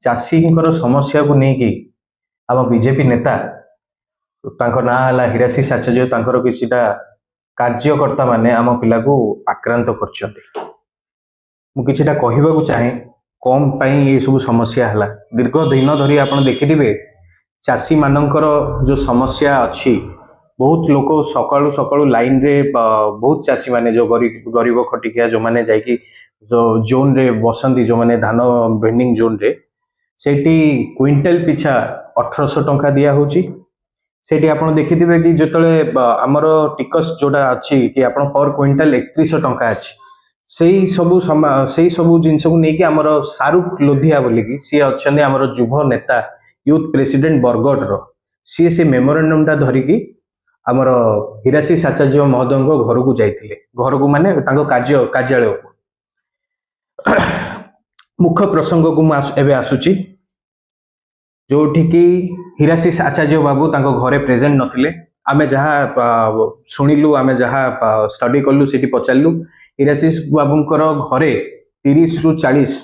चाषींकर समस्या को लेकिन आम बीजेपी नेता ना है हिराशिष आचार्य किसीटा कार्यकर्ता माने आम पिला को आक्रांत कर चाहे कम पाई ये सब समस्या है दीर्घ दिन धरी आप देखिथे चाषी मानकर जो समस्या अच्छी बहुत लोग सकाळु सकाळु लाइन रे बहुत चाषी माने जो गरीब खटिकिया जो माने जाइकी जो जोन रे बसंती जो माने धान वेंडिंग जोन रे सेठी क्विंटल पिछा 1800 टंका दिया होची सेठी आपण देखिथिबे कि जतले हमर टिकस जोडा अछि कि आपण पर क्विंटल 3100 टंका अछि सेही सबु जिंस को नेकी हमर शाहरुख लोधिया बोली कि सी अछंदे हमर युवा नेता यूथ प्रेसिडेंट बरगढ़ रो सी से मेमोरेंडम टा धरिकी आमर हिराशिष आचार्य महोदय घर को जाइथिले घर को माने तांको कार्यालय को मुख्य प्रसंग को एबे आसुची जोठी की हिराशिष आचार्य बाबू तांको घरे प्रेजेंट नथिले आमे जहाँ शुणिलु आमे जहाँ स्टडी कलु सेठी पचारलु हिराशिष बाबूंकर घरे 30 रु 40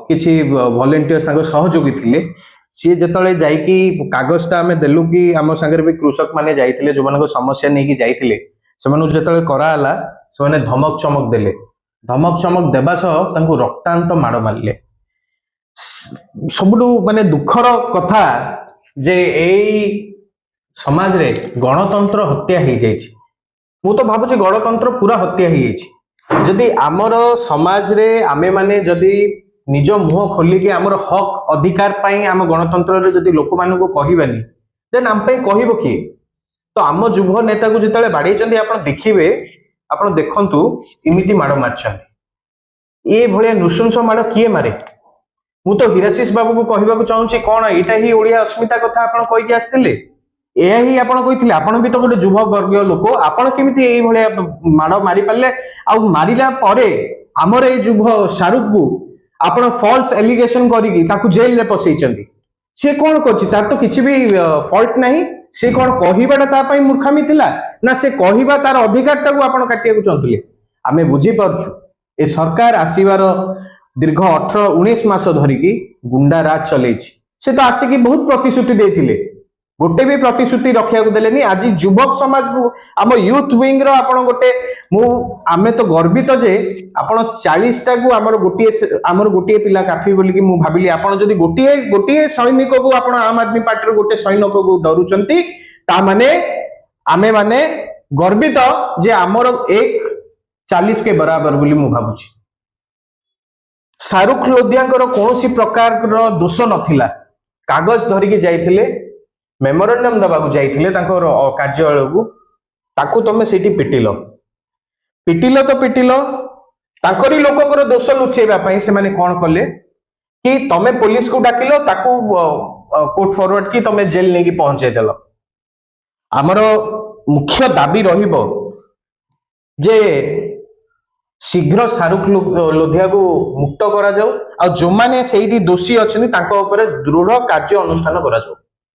किछि वॉलंटियर्स तांको सहयोगी थिले सी जतले जाइकी कागजटा आमे देलु कि आम संगे भी कृषक माने जाइथिले जो मानको समस्या नहीं कि जाइथिले सेमानु जतले कराला से माने धमक चमक देले धमक चमक देबा सह तांको रक्तांत माड़ मारले सबुठु माने दुखर कथा जे एई समाज रे गणतंत्र हत्या हो जाइछि मु तो भाबुछि गणतंत्र पूरा हत्या हो जाइछि जदि आमर समाज रे आमे माने जदि निज मुह खोलिकी आमर हक अधिकार पाई आम गणतंत्र रे जदि लोक मानू कहबानी देन आम कहब किए तो आम युव नेता को जिते बाड़े आप देखिए आप देखु इमिति माड़ मार्चंती ये भाया नृशंस माड़ किए मारे मु तो हिराशिष बाबू को कहवाक चाहूँगी कौन यहाँ ही ओडिया अस्मिता कथा आप कहीकि आसते यह ही आप कही आप भी तो गोटे युव वर्गीय लोक आपड़ केमी ये माड़ मारी पारे आ मारिला आमर ये युव शाहरुख को आपण फॉल्स एलिगेशन करिकी ताकू जेल रे पसैचंती से कौन करछि तार तो किछि भी फॉल्ट नहीं से कौन कहिबाटा ता पई मूर्खामी थिला ना से कहिबा तार अधिकार टाकू आपण काटिया को चाहतले आमे बुझी परछु ए सरकार आसीबार दीर्घ 18-19 मास धरिकी गुंडा राज चलेछि से तो आसिकी बहुत प्रतिश्रुति देथिले गोटे भी प्रतिश्रुति रखिया को देलेनी आज युवक समाज को आम यूथ विंग रो आपण गोटे मु आमे तो गर्वित जे आपण 40 टा को आमर गोटे पिला काफी बोली कि मु भाबिली आपण जदी गोटे सैनिक को आपण आम आदमी पार्टी रो गोटे सैनिक को डरुचंती ता माने आमे माने गर्वित जे आमर 1:40 के बराबर बोली मु भाबुची शाहरुख लोधियाकर कोनोसी प्रकार रो दोष नथिला कागज धरिकी जाइथिले मेमोरेंडम दबा को जाइथिले तांकर कार्यालय को ताकू तमे सेठी पिटिलो तो पिटिलो तांकरी लोकंकर दोष लुचेबा पई से माने कोन कले कि तमे पुलिस को डाकिलो ताकू कोर्ट फॉरवर्ड की तमे जेल नेकी पहुंचे देलो हमरो मुख्य दाबी रहिबो जे शीघ्र शाहरुख लोधिया को मुक्त करा जाऊ आ जो माने सेठी दोषी अछनी तांको ऊपर दृढ़ कार्य अनुष्ठान करा जाऊ।